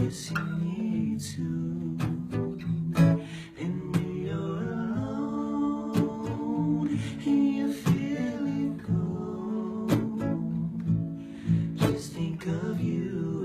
yes you need to. And when you're alone and you're feeling cold, just think of you